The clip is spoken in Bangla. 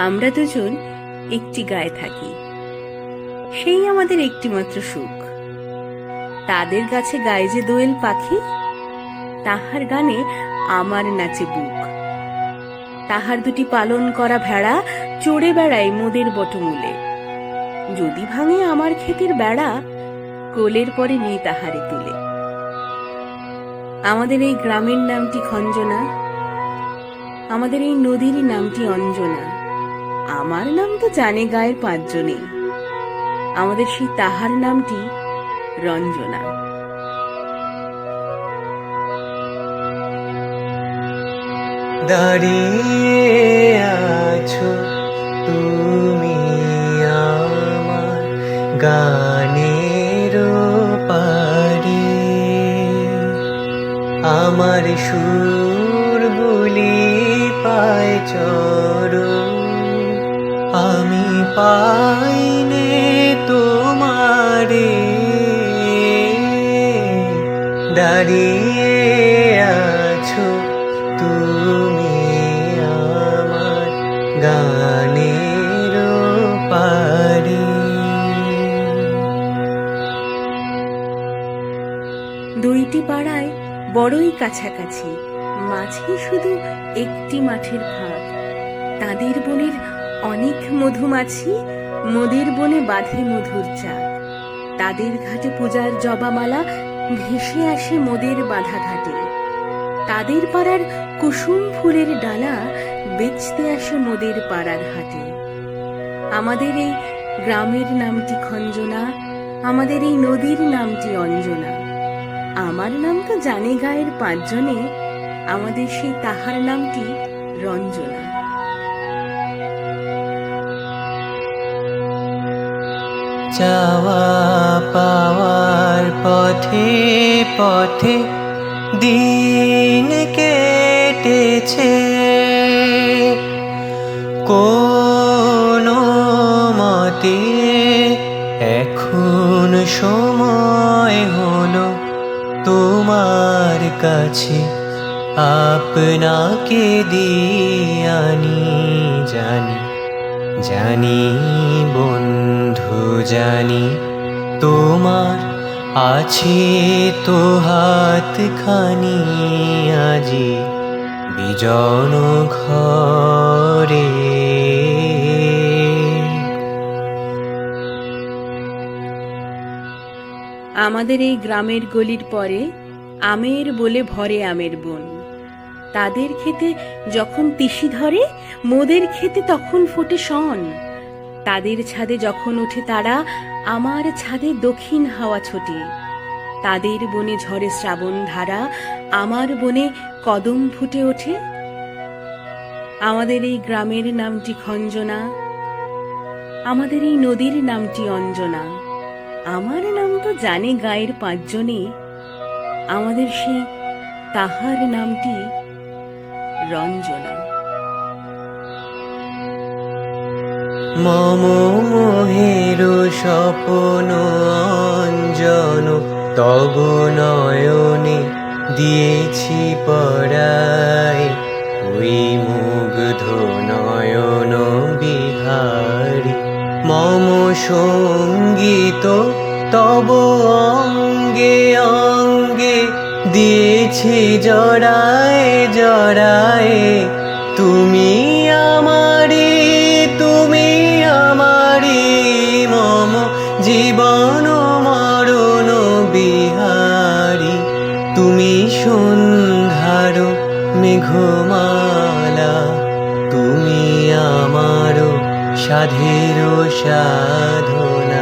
আমরা দুজন একটি গায়ে থাকি, সেই আমাদের একটিমাত্র সুখ। তাদের গাছে গায়ে যে দোয়েল পাখি, তাহার গানে আমার নাচে বুক। তাহার দুটি পালন করা ভেড়া চড়ে বেড়ায় মোদের বটমূলে। যদি ভাঙে আমার ক্ষেতের বেড়া, কোলের পরে নিয়ে তাহারে তুলে। আমাদের এই গ্রামের নামটি খঞ্জনা, আমাদের এই নদীর নামটি অঞ্জনা। আমার নাম তো জানে গায়ের পাঁচজনে, আমাদের সেই তাহার নামটি রঞ্জনা। দাঁড়িয়ে আছো তুমি আমার গানের পারে, আমার সুরগুলি পায় চরণ, আমি পাইনে তোমারে। দাঁড়িয়ে আছো তুমি আমার গানের পারে। দুইটি পাড়ায় বড়ই কাছাকাছি, মাঝে শুধু একটি মাঠের ফাঁক। তাদের বনের অনেক মধুমাছি, মোদের বনে বাঁধে মধুর চাক। তাদের ঘাটে পূজার জবামালা ভেসে আসে মোদের বাঁধা ঘাটে। তাদের পাড়ার কুসুম ফুলের ডালা বেচতে আসে মোদের পাড়ার হাটে। আমাদের এই গ্রামের নামটি খঞ্জনা, আমাদের এই নদীর নামটি অঞ্জনা। আমার নাম তো জানে গায়ের পাঁচজনে, আমাদের সেই তাহার নামটি রঞ্জনা। চাওয়া পাওয়ার পথে পথে দিন কেটেছে, কোনো মতে এখন সময় হলো তোমার কাছে আপনাকে দিয়ানি। জানি জানি বন্ধু জানি, তোমার আছে তো হাতখানি আজি বিজন ঘরে। আমাদের এই গ্রামের গলির পরে আমের বলে ভরে আমের বন। তাদের খেতে যখন তিসি ধরে, মোদের খেতে তখন ফোটে শন। তাদের ছাদে যখন ওঠে তারা, আমার ছাদে দক্ষিণ হাওয়া ছোটে। তাদের বনে ঝরে শ্রাবণ ধারা, আমার বনে কদম ফুটে ওঠে। আমাদের এই গ্রামের নামটি খঞ্জনা, আমাদের এই নদীর নামটি অঞ্জনা। আমার নাম তো জানে গায়ের পাঁচজনে, আমাদের সেই তাহার নামটি রঞ্জনা। মম মোহের স্বপ্ন অঞ্জন, তব নয়নে দিয়েছি পরায়। ওই মুগ্ধ নয়ন বিহারী মম সঙ্গীত তব অঙ্গে অঙ্গে দিয়েছি জড়ায় জড়ায়। তুমি আমারি তুমি আমারি মম জীবন মরণ বিহারী। তুমি সন্ধ্যার মেঘমালা, তুমি আমার সাধের সাধনা।